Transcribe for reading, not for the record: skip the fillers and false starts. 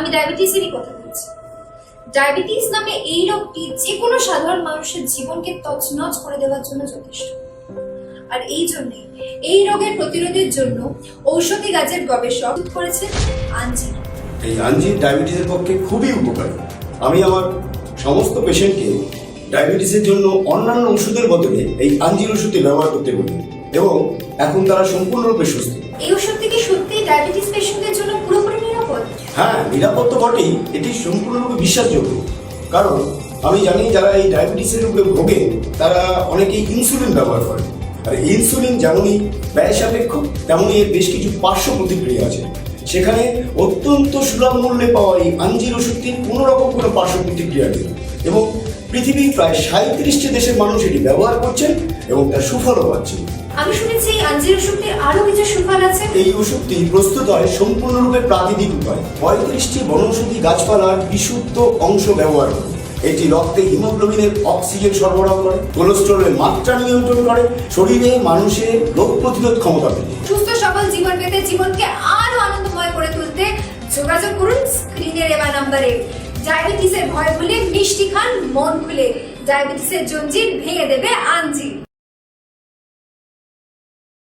আমি ডায়াবেটিসেরই কথা বলছি। ডায়াবেটিস নামে এই রোগটি যে কোনো সাধারণ মানুষের জীবনকে তছনছ করে দেওয়ার জন্য যথেষ্ট। আর এই জন্যে এই রোগের প্রতিরোধের জন্য ঔষধি গাছের গবেষক করেছেন আঞ্জির। এই আঞ্জির ডায়াবেটিসের পক্ষে খুবই উপকারী। আমি আমার সমস্ত পেশেন্টকে ডায়াবেটিসের জন্য অন্যান্য ওষুধের বদলে এই আঞ্জির ওষুধটি ব্যবহার করতে বলি এবং এখন তারা সম্পূর্ণরূপে সুস্থ। এই ওষুধটি কি সত্যি ডায়াবেটিস পেশেন্টদের জন্য পুরোপুরি নিরাপদ? হ্যাঁ, নিরাপদ তো বটেই, এটি সম্পূর্ণরূপে বিশ্বাসযোগ্য। কারণ আমি জানি যারা এই ডায়াবেটিসের উপরে ভোগে তারা অনেকেই ইনসুলিন ব্যবহার করে। আর ইনসুলিন যেমনই ব্যয় সাপেক্ষ তেমনই এর বেশ কিছু পার্শ্ব প্রতিক্রিয়া আছে। সেখানে অত্যন্ত সুলভ মূল্যে পাওয়া এই আঞ্জির ওষুধটির কোনো রকম কোনো পার্শ্ব প্রতিক্রিয়া নেই এবং পৃথিবীর প্রায় 37টি দেশের মানুষ এটি ব্যবহার করছেন এবং তার সুফলও পাচ্ছেন। আমি শুনেছি এই আঞ্জির ওষুধটির আরো কিছু সুফল আছে। এই ওষুধটি প্রস্তুত হয় সম্পূর্ণরূপে প্রাকৃতিক উপায়। 35টি বনৌষধি গাছপালার বিশুদ্ধ অংশ ব্যবহার করে। এটি রক্তে হিমোগ্লোবিনের অক্সিজেন সরবরাহ করে, কোলেস্টেরলের মাত্রা নিয়ন্ত্রণ করে, শরীরে মানুষের রোগ প্রতিরোধ ক্ষমতা পেতে। সুস্থ সবল জীবন পেতে, জীবনকে আরো আনন্দময় করে তুলতে যোগাযোগ করুন স্ক্রিনের এবার নাম্বারে। ডায়াবেটিসের ভয় ভুলে মিষ্টি খান মন খুলে। ডায়াবেটিসের জঞ্জির ভেঙে দেবে আঞ্জির।